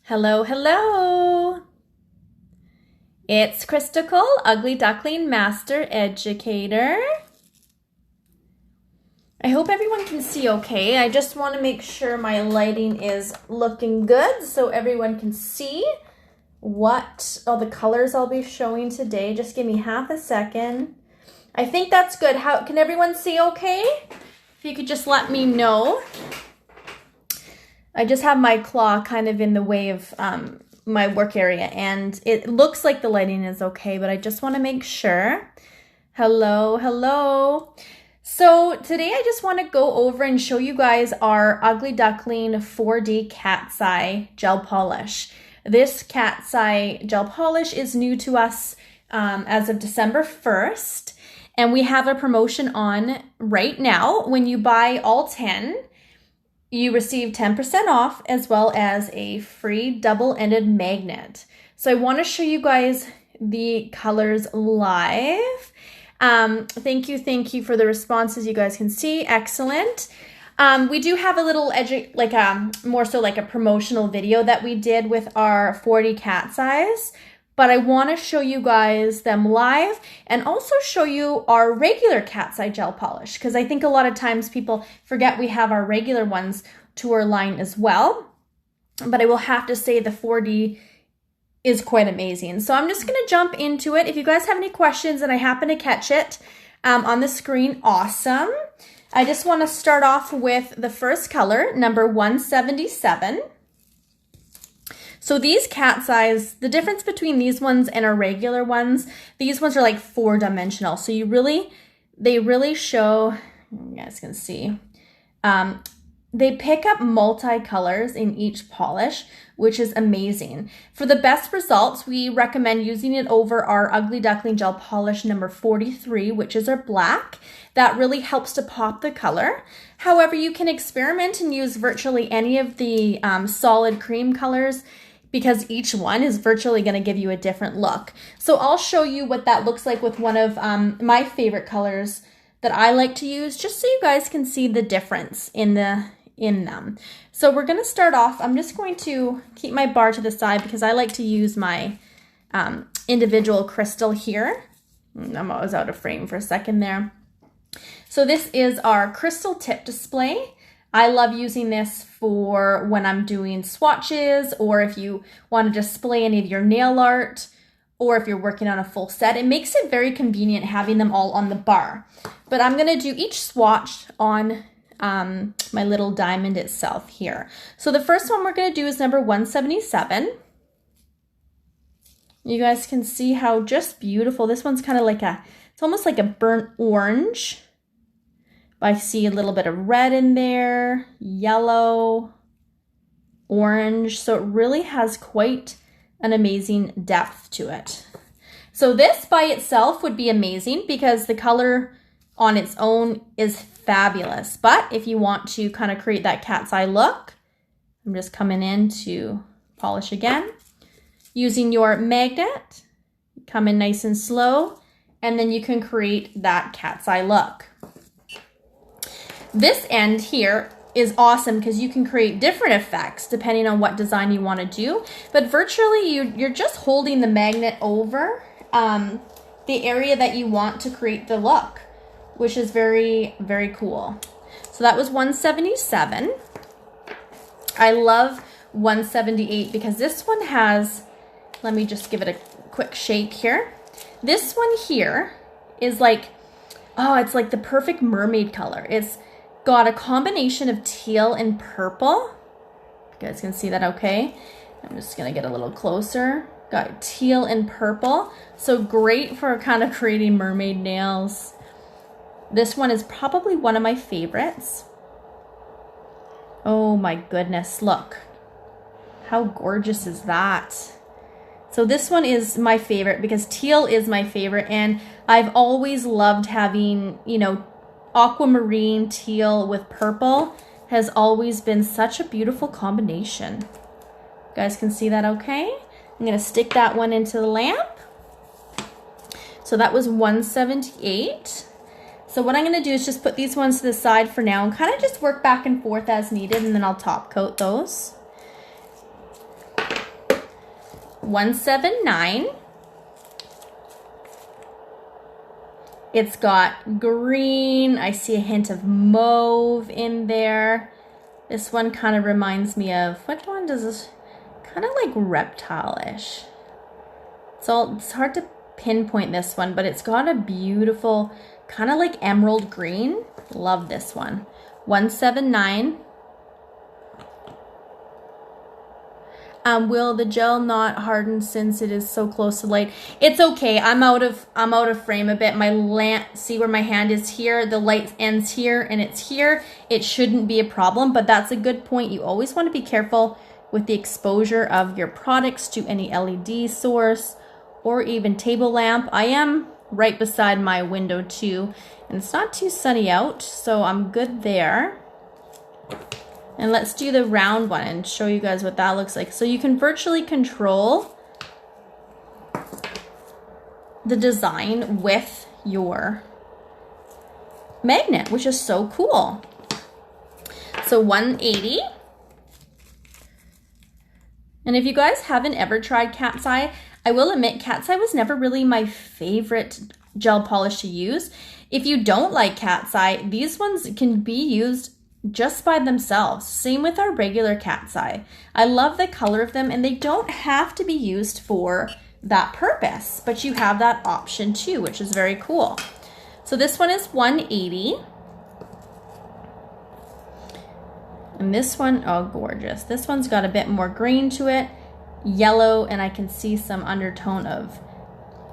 Hello, hello. It's Crystal, Ugly Duckling Master Educator. I hope everyone can see okay. I just want to make sure my lighting is looking good so everyone can see what all the colors I'll be showing today. Just give me half a second. I think that's good. How can everyone see okay? If you could just let me know. I just have my claw kind of in the way of my work area, and it looks like the lighting is okay, but I just want to make sure. Hello, hello. So today I just want to go over and show you guys our Ugly Duckling 4D Cat's Eye Gel Polish. This Cat's Eye Gel Polish is new to us as of December 1st, and we have a promotion on right now. When you buy all 10, you receive 10% off as well as a free double-ended magnet. So I want to show you guys the colors live. Thank you for the responses. You guys can see, excellent. We do have a little more so like a promotional video that we did with our 40 Cat's Eyes, but I want to show you guys them live and also show you our regular Cat's Eye gel polish, because I think a lot of times people forget we have our regular ones to our line as well. But I will have to say the 4D is quite amazing. So I'm just going to jump into it. If you guys have any questions and I happen to catch it on the screen, awesome. I just want to start off with the first color, number 177. So these Cat's Eyes, the difference between these ones and our regular ones, these ones are like 4-dimensional. So they really show, you guys can see, they pick up multi-colors in each polish, which is amazing. For the best results, we recommend using it over our Ugly Duckling Gel Polish number 43, which is our black. That really helps to pop the color. However, you can experiment and use virtually any of the solid cream colors, because each one is virtually going to give you a different look. So I'll show you what that looks like with one of my favorite colors that I like to use, just so you guys can see the difference in them. So we're going to start off. I'm just going to keep my bar to the side because I like to use my individual crystal here. I was out of frame for a second there. So this is our crystal tip display. I love using this for when I'm doing swatches, or if you want to display any of your nail art, or if you're working on a full set. It makes it very convenient having them all on the bar. But I'm going to do each swatch on my little diamond itself here. So the first one we're going to do is number 177. You guys can see how just beautiful. This one's kind of like it's almost like a burnt orange. I see a little bit of red in there, yellow, orange. So it really has quite an amazing depth to it. So this by itself would be amazing because the color on its own is fabulous. But if you want to kind of create that cat's eye look, I'm just coming in to polish again. Using your magnet, come in nice and slow, and then you can create that cat's eye look. This end here is awesome because you can create different effects depending on what design you want to do. But virtually you're just holding the magnet over the area that you want to create the look, which is very, very cool. So that was 177. I love 178 because this one has, let me just give it a quick shake here. This one here is like, oh, it's like the perfect mermaid color. It's got a combination of teal and purple. You guys can see that okay? I'm just gonna get a little closer. Got teal and purple. So great for kind of creating mermaid nails. This one is probably one of my favorites. Oh my goodness, look. How gorgeous is that? So this one is my favorite because teal is my favorite, and I've always loved having, you know, aquamarine teal with purple has always been such a beautiful combination. You guys can see that okay? I'm going to stick that one into the lamp. So that was 178. So what I'm going to do is just put these ones to the side for now and kind of just work back and forth as needed, and then I'll top coat those. 179. It's got green. I see a hint of mauve in there. This one kind of reminds me of, which one does this? Kind of like reptile-ish. It's hard to pinpoint this one, but it's got a beautiful, kind of like emerald green. Love this one. 179. Will the gel not harden since it is so close to light? It's okay. I'm out of frame a bit. My lamp, see where my hand is here? The light ends here and it's here. It shouldn't be a problem, but that's a good point. You always want to be careful with the exposure of your products to any LED source or even table lamp. I am right beside my window too, and it's not too sunny out, so I'm good there. And let's do the round one and show you guys what that looks like. So you can virtually control the design with your magnet, which is so cool. So 180. And if you guys haven't ever tried cat's eye, I will admit cat's eye was never really my favorite gel polish to use. If you don't like cat's eye, these ones can be used just by themselves. Same with our regular cat's eye. I love the color of them, and they don't have to be used for that purpose, but you have that option too, which is very cool. So this one is 180. And this one, oh gorgeous. This one's got a bit more green to it, yellow, and I can see some undertone of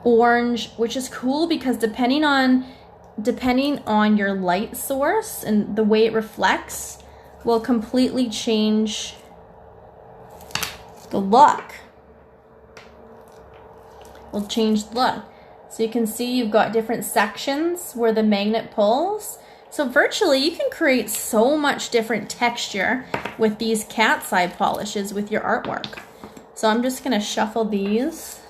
orange, which is cool because depending on your light source and the way it reflects will completely change the look. Will change the look. So you can see you've got different sections where the magnet pulls. So virtually you can create so much different texture with these cat's eye polishes with your artwork. So I'm just gonna shuffle these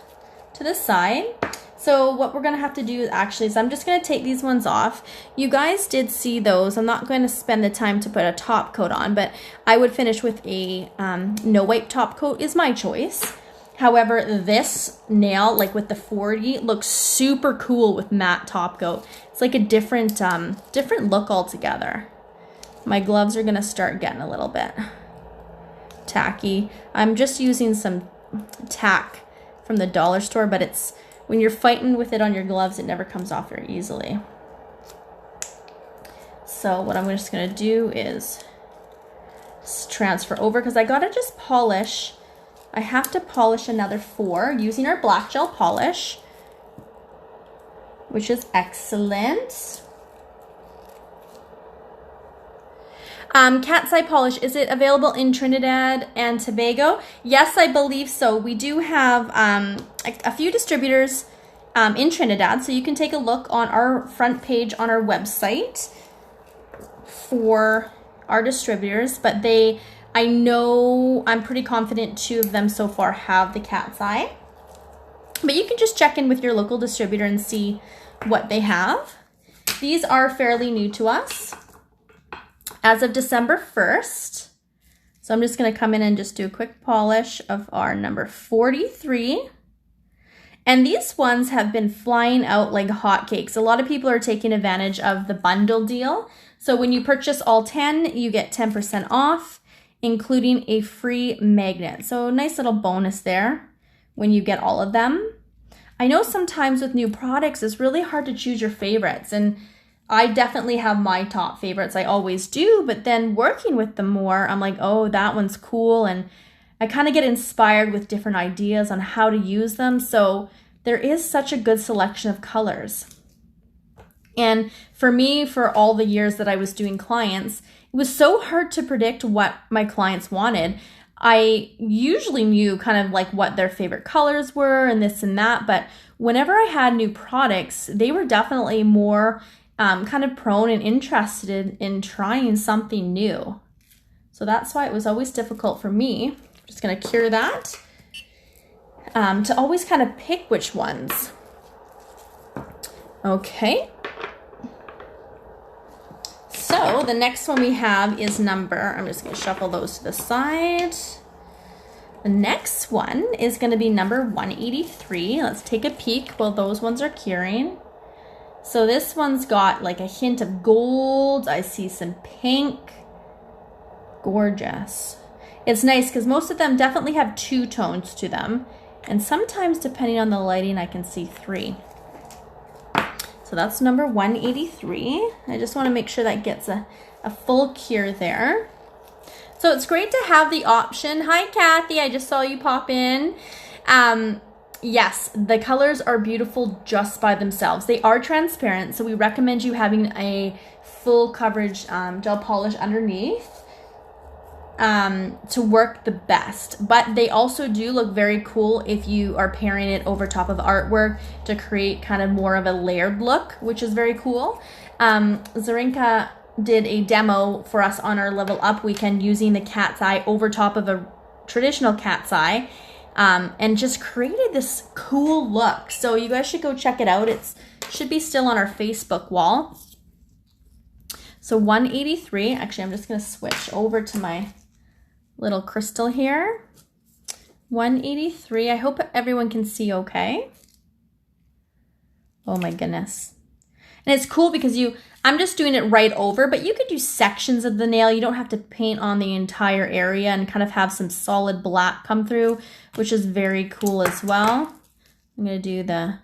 to the side. So what we're gonna have to do actually is I'm just gonna take these ones off. You guys did see those. I'm not going to spend the time to put a top coat on, but I would finish with a no wipe top coat is my choice. However, this nail, like with the 40, looks super cool with matte top coat. It's like a different look altogether. My gloves are gonna start getting a little bit tacky. I'm just using some tack from the dollar store, but it's, when you're fighting with it on your gloves, it never comes off very easily. So what I'm just gonna do is transfer over, because I gotta just polish. I have to polish another 4 using our black gel polish, which is excellent. Cat's eye polish, is it available in Trinidad and Tobago? Yes, I believe so. We do have a few distributors in Trinidad, so you can take a look on our front page on our website for our distributors, but I know, I'm pretty confident 2 of them so far have the cat's eye. But you can just check in with your local distributor and see what they have. These are fairly new to us as of December 1st. So I'm just gonna come in and just do a quick polish of our number 43. And these ones have been flying out like hotcakes. A lot of people are taking advantage of the bundle deal. So when you purchase all 10, you get 10% off, including a free magnet. So nice little bonus there when you get all of them. I know sometimes with new products, it's really hard to choose your favorites, and I definitely have my top favorites. I always do, but then working with them more, I'm like, oh, that one's cool, and I kind of get inspired with different ideas on how to use them. So there is such a good selection of colors. And for me, for all the years that I was doing clients, it was so hard to predict what my clients wanted. I usually knew kind of like what their favorite colors were and this and that, but whenever I had new products, they were definitely more kind of prone and interested in trying something new. So that's why it was always difficult for me. I'm just gonna cure that, to always kind of pick which ones. Okay. So the next one we have is number, I'm just gonna shuffle those to the side. The next one is going to be number 183. Let's take a peek while those ones are curing. So this one's got like a hint of gold. I see some pink. Gorgeous. It's nice because most of them definitely have 2 tones to them. And sometimes, depending on the lighting, I can see 3. So that's number 183. I just want to make sure that gets a full cure there. So it's great to have the option. Hi, Kathy. I just saw you pop in. Yes, the colors are beautiful just by themselves. They are transparent, so we recommend you having a full coverage gel polish underneath to work the best. But they also do look very cool if you are pairing it over top of artwork to create kind of more of a layered look, which is very cool. Zarinka did a demo for us on our Level Up weekend using the cat's eye over top of a traditional cat's eye, and just created this cool look. So you guys should go check it out. It should be still on our Facebook wall. So 183, actually I'm just gonna switch over to my little crystal here. 183, I hope everyone can see okay. Oh my goodness. And it's cool because I'm just doing it right over, but you could do sections of the nail. You don't have to paint on the entire area and kind of have some solid black come through, which is very cool as well. I'm gonna do the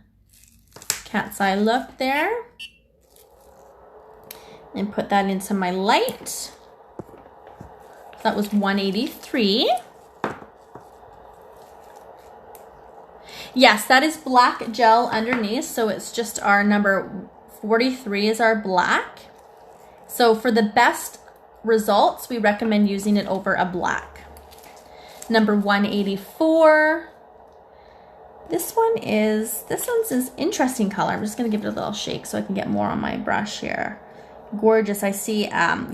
cat's eye look there and put that into my light. That was 183. Yes, that is black gel underneath, so it's just our number 43 is our black. So for the best results, we recommend using it over a black. Number 184. This one's an interesting color. I'm just gonna give it a little shake so I can get more on my brush here. Gorgeous. I see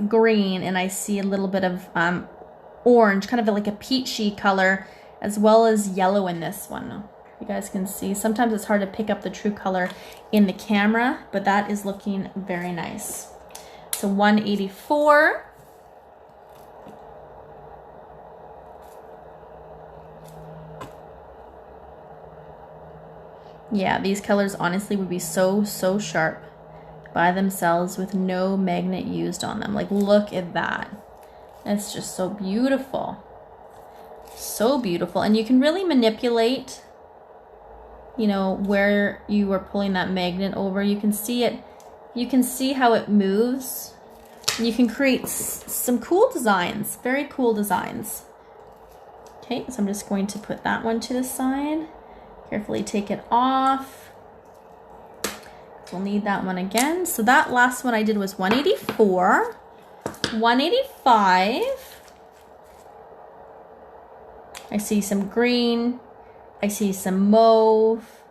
green and I see a little bit of orange, kind of like a peachy color, as well as yellow in this one. You guys can see, sometimes it's hard to pick up the true color in the camera, but that is looking very nice. So 184. Yeah, these colors honestly would be so sharp by themselves with no magnet used on them. Like, look at that. It's just so beautiful. So beautiful. And you can really manipulate, you know, where you are pulling that magnet over. You can see it. You can see how it moves. You can create some cool designs, very cool designs. Okay, so I'm just going to put that one to the side. Carefully take it off. We'll need that one again. So that last one I did was 184. 185. I see some green. I see some mauve.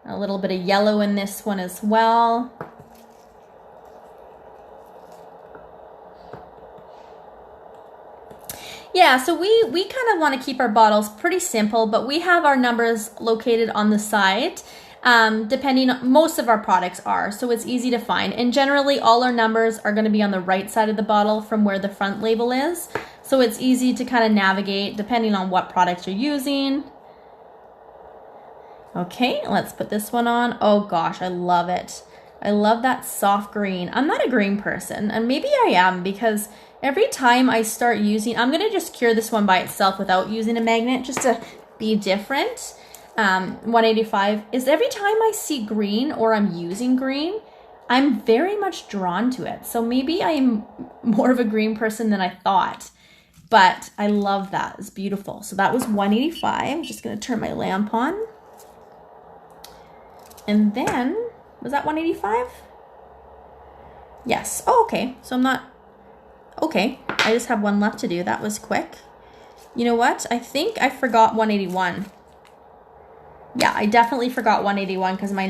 A little bit of yellow in this one as well. Yeah, so we kind of want to keep our bottles pretty simple, but we have our numbers located on the side. Depending on, most of our products are, so it's easy to find. And generally all our numbers are going to be on the right side of the bottle from where the front label is. So it's easy to kind of navigate depending on what products you're using. Okay, let's put this one on. Oh gosh, I love it. I love that soft green. I'm not a green person, and maybe I am, because every time I start using, I'm going to just cure this one by itself without using a magnet just to be different. 185 is every time I see green or I'm using green, I'm very much drawn to it. So maybe I'm more of a green person than I thought, but I love that. It's beautiful. So that was 185. I'm just going to turn my lamp on. And then, was that 185? Yes. Oh, okay. So I'm not, okay. I just have one left to do. That was quick. You know what? I think I forgot 181. Yeah, I definitely forgot 181 because my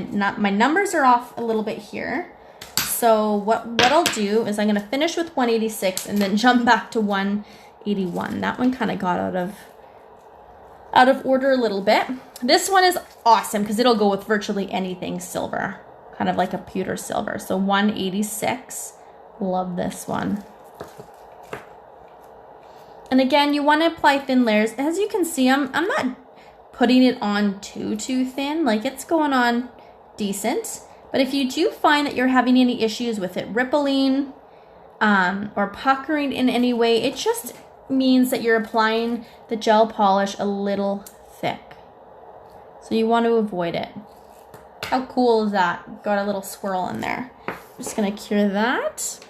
numbers are off a little bit here. So what I'll do is I'm going to finish with 186 and then jump back to 181. That one kind of got out of order a little bit. This one is awesome because it'll go with virtually anything silver, kind of like a pewter silver. So 186. Love this one. And again, you want to apply thin layers. As you can see, I'm not putting it on too thin. Like, it's going on decent. But if you do find that you're having any issues with it rippling or puckering in any way, it just means that you're applying the gel polish a little thick. So you want to avoid it. How cool is that? Got a little swirl in there. I'm just gonna cure that.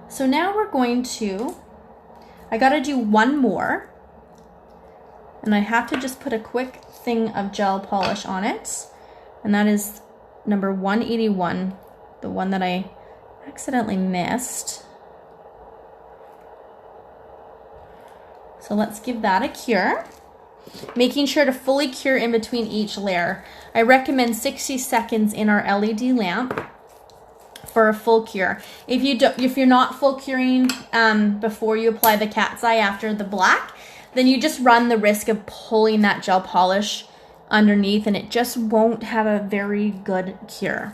So now we're going to, I gotta do one more. And I have to just put a quick thing of gel polish on it. And that is number 181, the one that I accidentally missed. So let's give that a cure. Making sure to fully cure in between each layer. I recommend 60 seconds in our LED lamp for a full cure. If you're not full curing before you apply the cat's eye after the black, then you just run the risk of pulling that gel polish underneath and it just won't have a very good cure.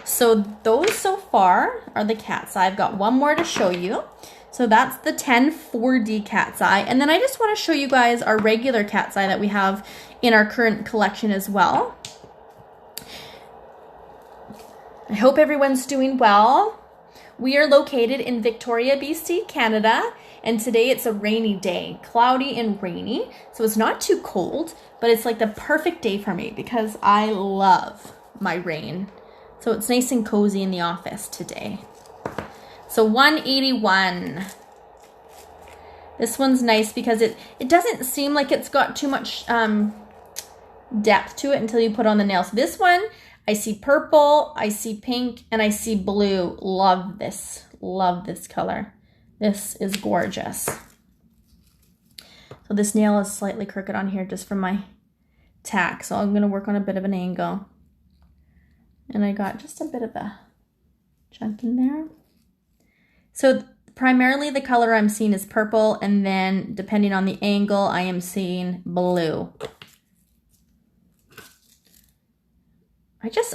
So those so far are the cat's eye. I've got one more to show you. So that's the 10 4D cat's eye. And then I just want to show you guys our regular cat's eye that we have in our current collection as well. I hope everyone's doing well. We are located in Victoria, BC, Canada. And today it's a rainy day, cloudy and rainy. So it's not too cold, but it's like the perfect day for me because I love my rain. So it's nice and cozy in the office today. So 181. This one's nice because it doesn't seem like it's got too much depth to it until you put on the nail. So this one, I see purple, I see pink, and I see blue. Love this color. This is gorgeous. So this nail is slightly crooked on here just from my tack. So I'm gonna work on a bit of an angle. And I got just a bit of a chunk in there. So primarily the color I'm seeing is purple, and then depending on the angle, I am seeing blue.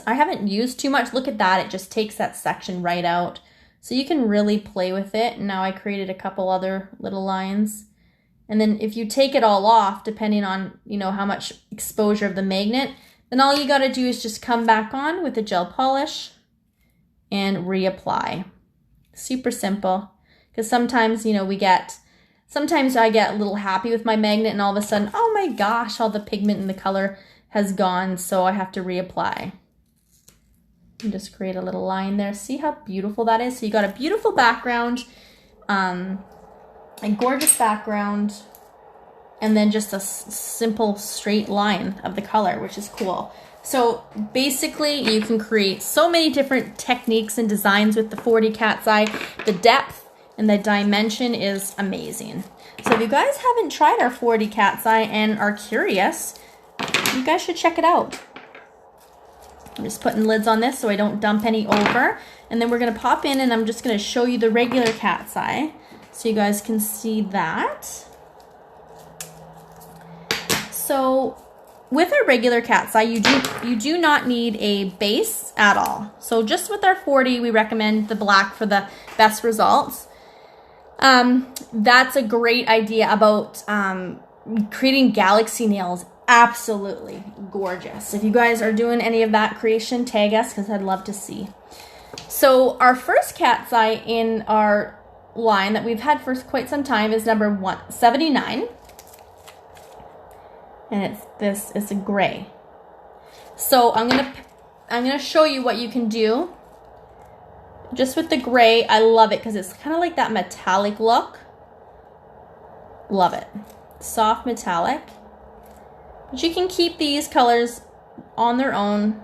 I haven't used too much. Look at that, it just takes that section right out. So you can really play with it. Now I created a couple other little lines. And then if you take it all off, depending on, you know, how much exposure of the magnet, then all you gotta do is just come back on with the gel polish and reapply. Super simple. Because sometimes, you know, sometimes I get a little happy with my magnet and all of a sudden, oh my gosh, all the pigment and the color has gone, so I have to reapply. And just create a little line there. See how beautiful that is? So you got a beautiful background, a gorgeous background, and then just a simple straight line of the color, which is cool. So basically you can create so many different techniques and designs with the 4D cat's eye. The depth and the dimension is amazing. So if you guys haven't tried our 4D cat's eye and are curious, you guys should check it out. I'm just putting lids on this so I don't dump any over. And then we're gonna pop in and I'm just gonna show you the regular cat's eye so you guys can see that. So with our regular cat's eye, you do not need a base at all. So just with our 4D, we recommend the black for the best results. That's a great idea about creating galaxy nails. Absolutely gorgeous. If you guys are doing any of that creation, tag us because I'd love to see. So our first cat's eye in our line that we've had for quite some time is number 179. And it's a gray. So I'm gonna show you what you can do just with the gray. I love it because it's kind of like that metallic look. Love it. Soft metallic. But you can keep these colors on their own,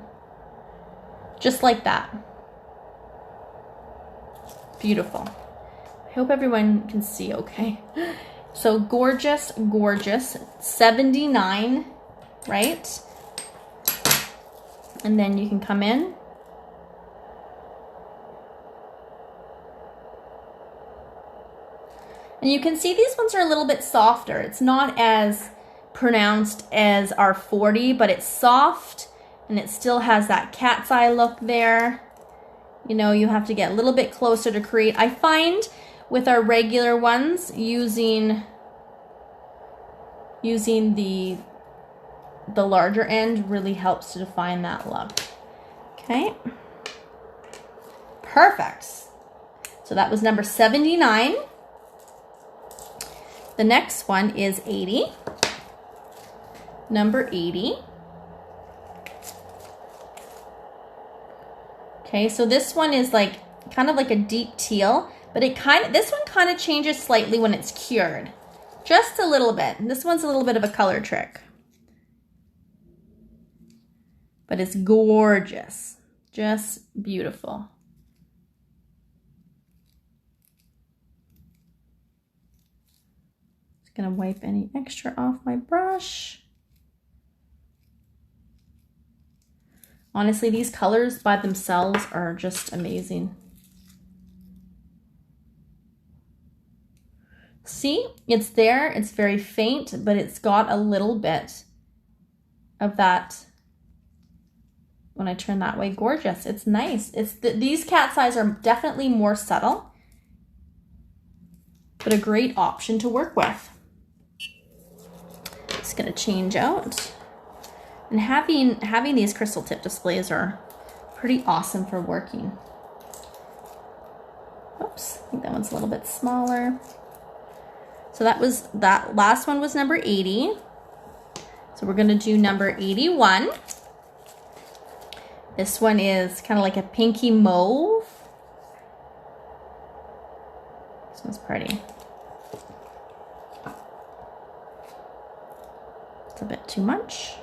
just like that. Beautiful. I hope everyone can see okay. So gorgeous, gorgeous. 79, right? And then you can come in. And you can see these ones are a little bit softer. It's not as pronounced as our 40, but it's soft and it still has that cat's eye look there. You know, you have to get a little bit closer to create. I find with our regular ones using the larger end really helps to define that look. Okay. Perfect. So that was number 79. The next one is 80. Number 80. Okay, so this one is like kind of like a deep teal, but this one kind of changes slightly when it's cured. Just a little bit. This one's a little bit of a color trick. But it's gorgeous. Just beautiful. Just gonna wipe any extra off my brush. Honestly, these colors by themselves are just amazing. See, it's there, it's very faint, but it's got a little bit of that. When I turn that way, gorgeous. It's nice. These cat's eyes are definitely more subtle, but a great option to work with. Just gonna change out. And having these crystal tip displays are pretty awesome for working. Oops, I think that one's a little bit smaller. So that last one was number 80. So we're gonna do number 81. This one is kind of like a pinky mauve. This one's pretty. It's a bit too much.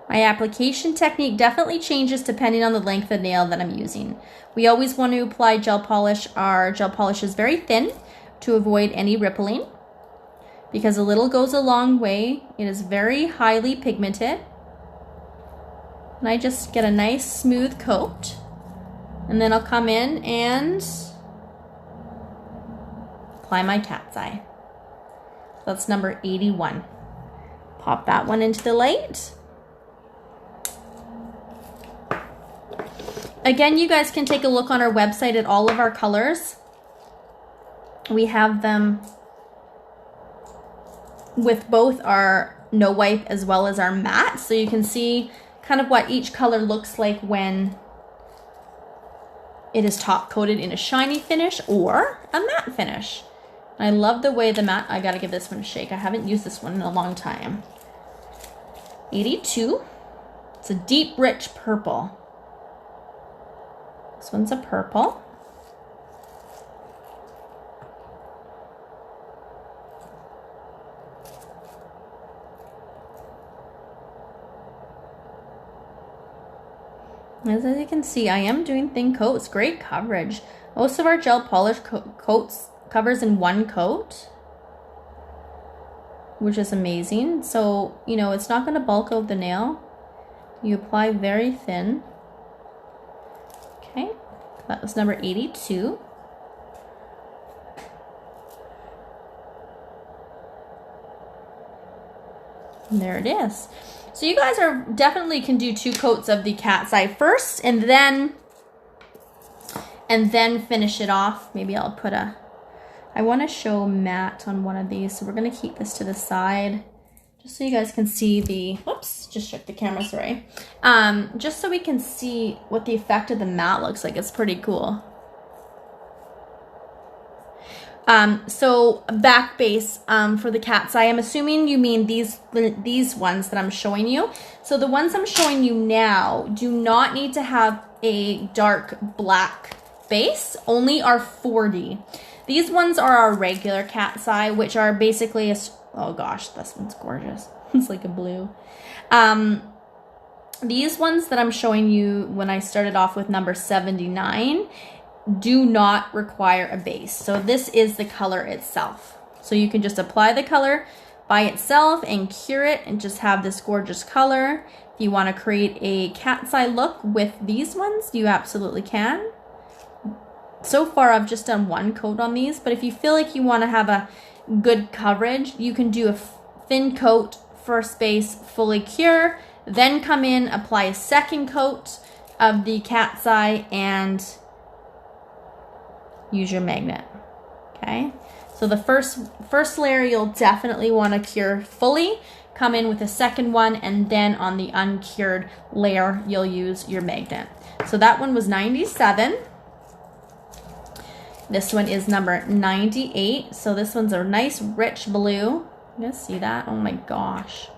My application technique definitely changes depending on the length of nail that I'm using. We always want to apply gel polish. Our gel polish is very thin to avoid any rippling because a little goes a long way. It is very highly pigmented. And I just get a nice smooth coat. And then I'll come in and apply my cat's eye. That's number 81. Pop that one into the light. Again, you guys can take a look on our website at all of our colors. We have them with both our no wipe as well as our matte, so you can see kind of what each color looks like when it is top coated in a shiny finish or a matte finish. I love the way the matte, I gotta give this one a shake. I haven't used this one in a long time. 82, it's a deep, rich purple. This one's a purple. As you can see, I am doing thin coats. Great coverage. Most of our gel polish coats covers in one coat, which is amazing. So, you know, it's not going to bulk out the nail. You apply very thin. Okay, that was number 82. And there it is. So you guys definitely can do 2 coats of the cat's eye first and then finish it off. Maybe I'll put I want to show matte on one of these, so we're going to keep this to the side just so you guys can see the, whoops, just shook the camera, sorry. Just so we can see what the effect of the matte looks like. It's pretty cool. So back base for the cat's eye, I'm assuming you mean these ones that I'm showing you. So the ones I'm showing you now do not need to have a dark black base, only our 40. These ones are our regular cat's eye, which are basically oh gosh, this one's gorgeous. It's like a blue. These ones that I'm showing you when I started off with number 79 do not require a base. So this is the color itself. So you can just apply the color by itself and cure it and just have this gorgeous color. If you want to create a cat's eye look with these ones, you absolutely can. So far I've just done 1 coat on these, but if you feel like you want to have a good coverage, you can do a thin coat, first base, fully cure, then come in, apply a second coat, of the cat's eye and use your magnet. Okay, so the first layer you'll definitely want to cure fully. Come in with a second one, and then on the uncured layer you'll use your magnet. So that one was 97. This one is number 98. So this one's a nice rich blue. You guys see that? Oh my gosh,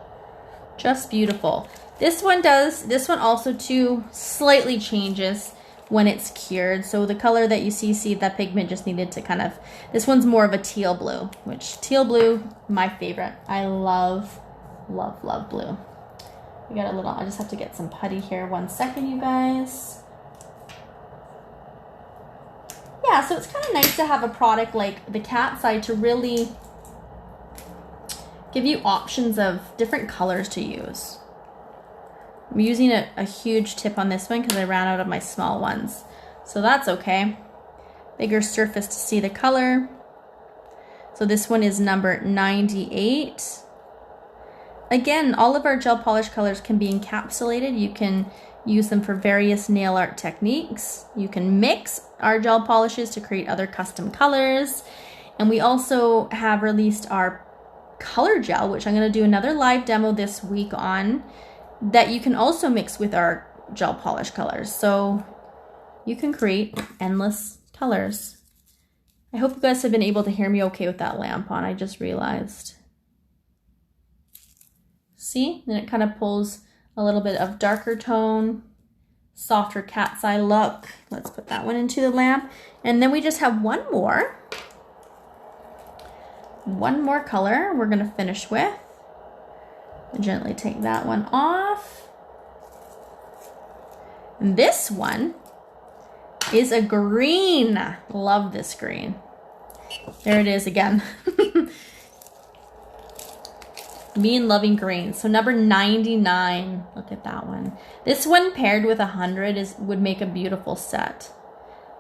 just beautiful. This one also too slightly changes when it's cured. So the color that you see that pigment just needed to kind of, this one's more of a teal blue, which teal blue, my favorite. I love, love, love blue. We got a little, I just have to get some putty here. 1 second, you guys. Yeah, so it's kind of nice to have a product like the cat's eye to really give you options of different colors to use. I'm using a huge tip on this one because I ran out of my small ones. So that's okay. Bigger surface to see the color. So this one is number 98. Again, all of our gel polish colors can be encapsulated. You can use them for various nail art techniques. You can mix our gel polishes to create other custom colors. And we also have released our color gel, which I'm going to do another live demo this week on, that you can also mix with our gel polish colors. So you can create endless colors. I hope you guys have been able to hear me okay with that lamp on. I just realized. See? Then it kind of pulls a little bit of darker tone, softer cat's eye look. Let's put that one into the lamp. And then we just have one more color we're going to finish with. Gently take that one off. And this one is a green. Love this green. There it is again. Me and loving green. So number 99. Look at that one. This one paired with 100 would make a beautiful set.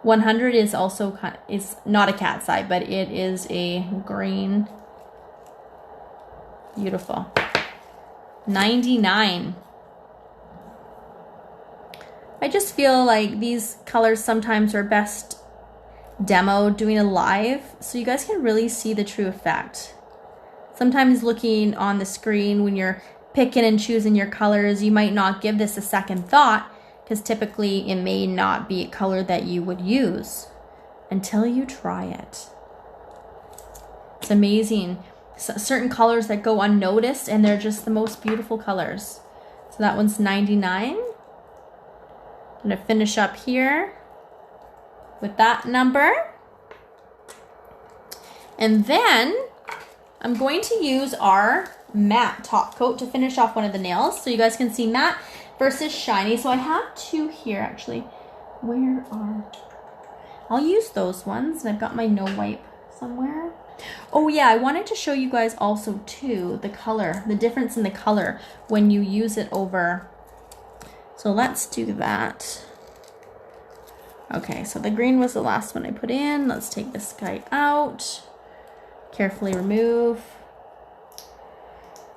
100 is also is not a cat's eye, but it is a green. Beautiful. 99. I just feel like these colors sometimes are best demoed doing a live so you guys can really see the true effect. Sometimes looking on the screen when you're picking and choosing your colors, you might not give this a second thought because typically it may not be a color that you would use until you try it. It's amazing. Certain colors that go unnoticed and they're just the most beautiful colors. So that one's 99. I'm going to finish up here with that number. And then I'm going to use our matte top coat to finish off one of the nails. So you guys can see matte versus shiny. So I have two here actually. Where are... I'll use those ones. And I've got my no wipe somewhere. Oh yeah, I wanted to show you guys also too the color, the difference in the color when you use it over. So let's do that. Okay, so the green was the last one I put in. Let's take this guy out. Carefully remove.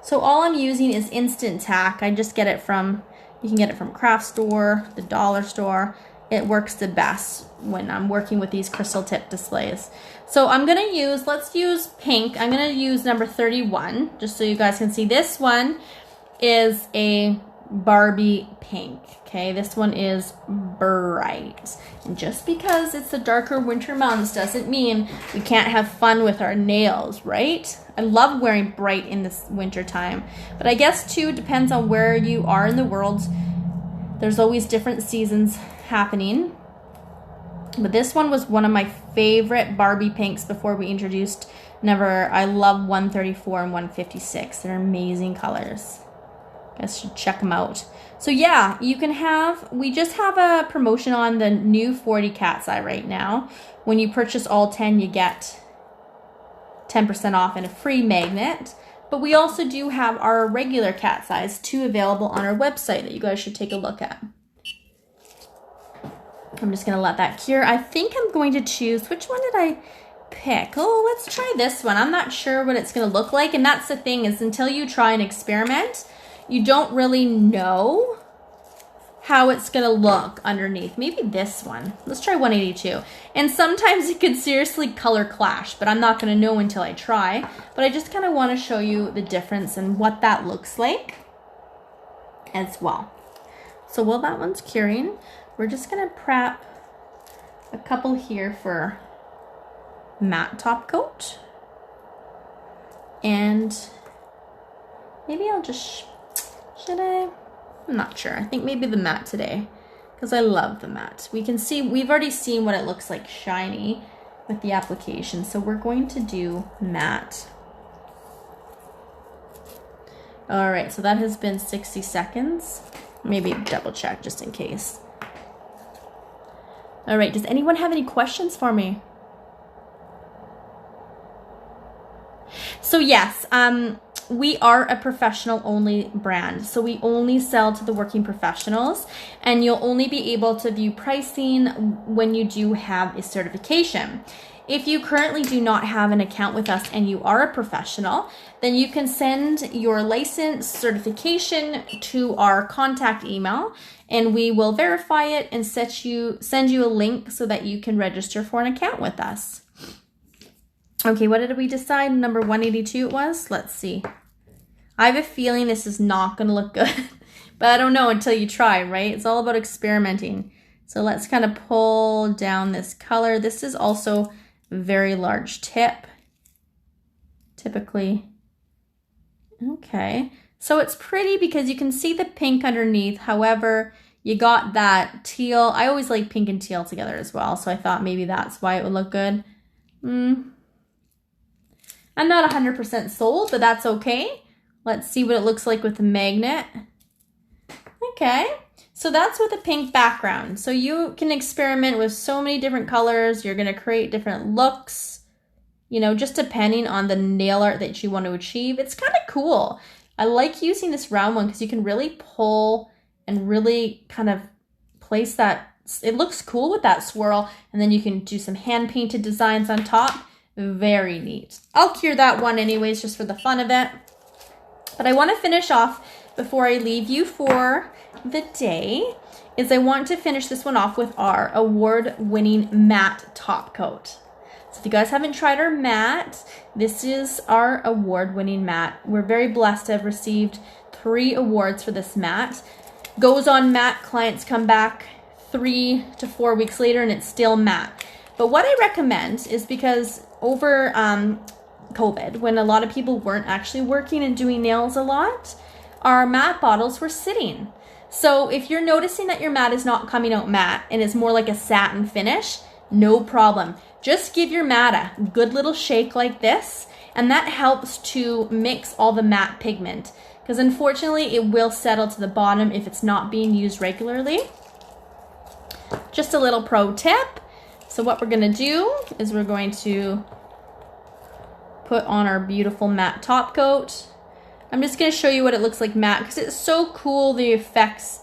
So all I'm using is instant tack. I just get it from, you can get it from craft store, the dollar store. It works the best when I'm working with these crystal tip displays. So I'm gonna use, let's use pink. I'm gonna use number 31, just so you guys can see. This one is a Barbie pink, okay? This one is bright. And just because it's the darker winter months doesn't mean we can't have fun with our nails, right? I love wearing bright in this winter time. But I guess too, depends on where you are in the world. There's always different seasons happening. But this one was one of my favorite Barbie pinks before we introduced I love 134 and 156. They're amazing colors. You guys should check them out. So yeah, you can have, we just have a promotion on the new 40 cat's eye right now. When you purchase all 10, you get 10% off and a free magnet. But we also do have our regular cat's eyes, 2 available on our website that you guys should take a look at. I'm just going to let that cure. I think I'm going to choose, which one did I pick? Oh, let's try this one. I'm not sure what it's going to look like. And that's the thing, is until you try and experiment, you don't really know how it's gonna look underneath. Maybe this one. Let's try 182. And sometimes it could seriously color clash, but I'm not gonna know until I try. But I just kind of want to show you the difference and what that looks like as well. So while that one's curing, we're just gonna prep a couple here for matte top coat. And maybe I'll just, should I? I'm not sure. I think maybe the matte today, because I love the matte. We can see, we've already seen what it looks like shiny with the application. So we're going to do matte. All right, so that has been 60 seconds. Maybe double check just in case. All right, does anyone have any questions for me? So yes, we are a professional only brand. So we only sell to the working professionals, and you'll only be able to view pricing when you do have a certification. If you currently do not have an account with us and you are a professional, then you can send your license certification to our contact email, and we will verify it and send you a link so that you can register for an account with us. Okay, what did we decide? Number 182 it was? Let's see. I have a feeling this is not going to look good, but I don't know until you try, right? It's all about experimenting. So let's kind of pull down this color. This is also a very large tip, typically. Okay, so it's pretty because you can see the pink underneath. However, you got that teal. I always like pink and teal together as well, so I thought maybe that's why it would look good. I'm not 100% sold, but that's okay. Let's see what it looks like with the magnet. Okay, so that's with a pink background. So you can experiment with so many different colors. You're gonna create different looks, you know, just depending on the nail art that you want to achieve. It's kind of cool. I like using this round one because you can really pull and really kind of place that. It looks cool with that swirl, and then you can do some hand-painted designs on top. Very neat. I'll cure that one anyways, just for the fun of it. But I want to finish off before I leave you for the day, is I want to finish this one off with our award-winning matte top coat. So if you guys haven't tried our matte, this is our award-winning matte. We're very blessed to have received 3 awards for this matte. Goes on matte, clients come back 3 to 4 weeks later and it's still matte. But what I recommend is, because over COVID, when a lot of people weren't actually working and doing nails a lot, our matte bottles were sitting. So if you're noticing that your matte is not coming out matte and is more like a satin finish, no problem. Just give your matte a good little shake like this, and that helps to mix all the matte pigment, because unfortunately it will settle to the bottom if it's not being used regularly. Just a little pro tip. So what we're gonna do is we're going to put on our beautiful matte top coat. I'm just gonna show you what it looks like matte, because it's so cool the effects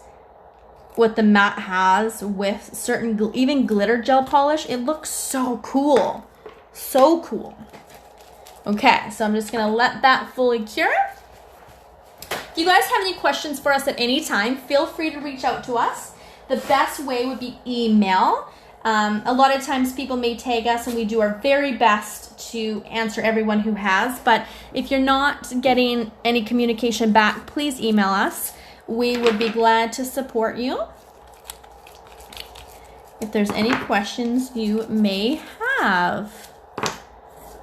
what the matte has with certain, even glitter gel polish. It looks so cool, so cool. Okay, so I'm just gonna let that fully cure. If you guys have any questions for us at any time, feel free to reach out to us. The best way would be email. A lot of times people may tag us and we do our very best to answer everyone who has, but if you're not getting any communication back, please email us. We would be glad to support you if there's any questions you may have.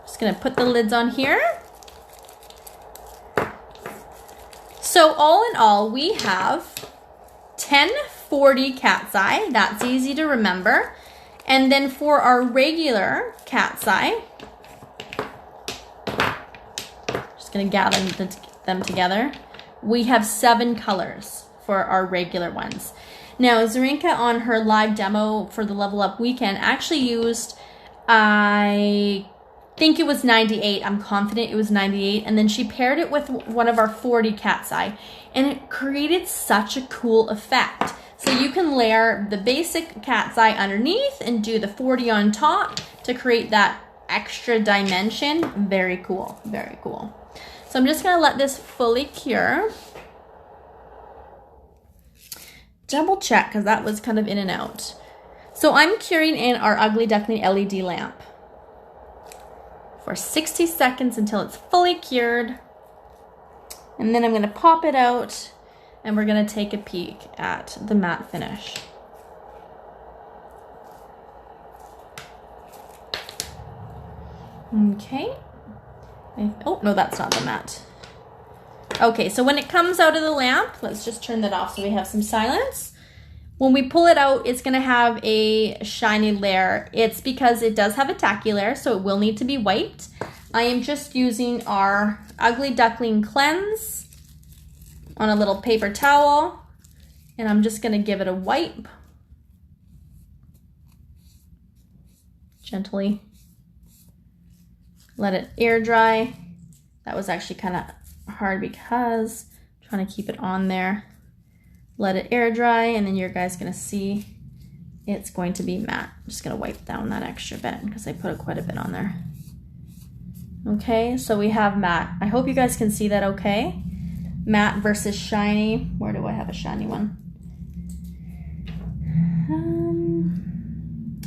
Just gonna put the lids on here. So all in all, we have 1040 cat's eye. That's easy to remember. And then for our regular cat's eye, just gonna gather them together, we have 7 colors for our regular ones. Now, Zarinka on her live demo for the Level Up weekend actually used, I think it was 98. I'm confident it was 98. And then she paired it with one of our 40 cat's eye, and it created such a cool effect. So you can layer the basic cat's eye underneath and do the 40 on top to create that extra dimension. Very cool, very cool. So I'm just gonna let this fully cure. double check because that was kind of in and out. So I'm curing in our Ugly Duckling LED lamp for 60 seconds until it's fully cured. And then I'm gonna pop it out and we're gonna take a peek at the matte finish. Okay. Oh, no, that's not the matte. Okay, so when it comes out of the lamp, let's just turn that off so we have some silence. When we pull it out, it's gonna have a shiny layer. It's because it does have a tacky layer, so it will need to be wiped. I am just using our Ugly Duckling Cleanse on a little paper towel, and I'm just gonna give it a wipe. Gently. Let it air dry. That was actually kind of hard because I'm trying to keep it on there. Let it air dry, and then you guys gonna see it's going to be matte. I'm just gonna wipe down that extra bit because I put quite a bit on there. Okay, so we have matte. I hope you guys can see that okay. Matte versus shiny. Where do I have a shiny one?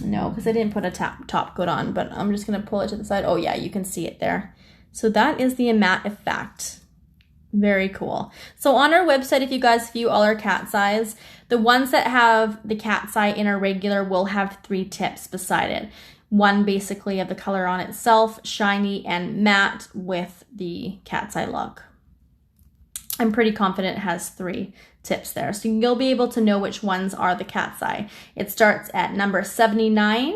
No, because I didn't put a top coat on, but I'm just gonna pull it to the side. Oh yeah, you can see it there. So that is the matte effect. Very cool. So on our website, if you guys view all our cat's eyes, the ones that have the cat's eye in our regular will have 3 tips beside it. One basically of the color on itself, shiny, and matte with the cat's eye look. I'm pretty confident it has 3 tips there. So you'll be able to know which ones are the cat's eye. It starts at number 79.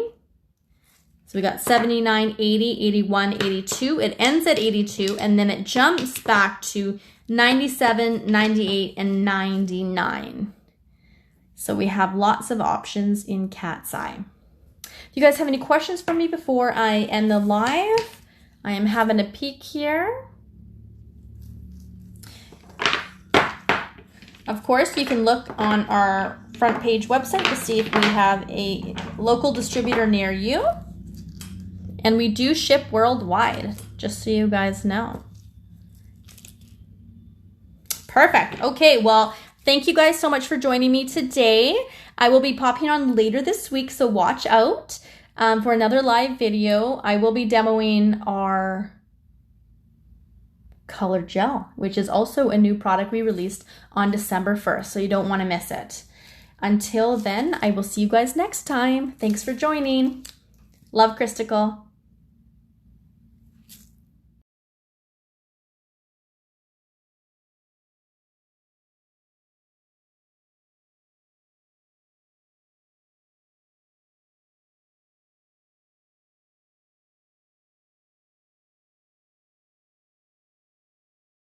So we got 79, 80, 81, 82. It ends at 82, and then it jumps back to 97, 98, and 99. So we have lots of options in cat's eye. If you guys have any questions for me before I end the live, I am having a peek here. Of course, you can look on our front page website to see if we have a local distributor near you. And we do ship worldwide, just so you guys know. Perfect. Okay, well, thank you guys so much for joining me today. I will be popping on later this week, so watch out for another live video. I will be demoing our color gel, which is also a new product we released on December 1st, so you don't want to miss it. Until then, I will see you guys next time. Thanks for joining. Love, Christical.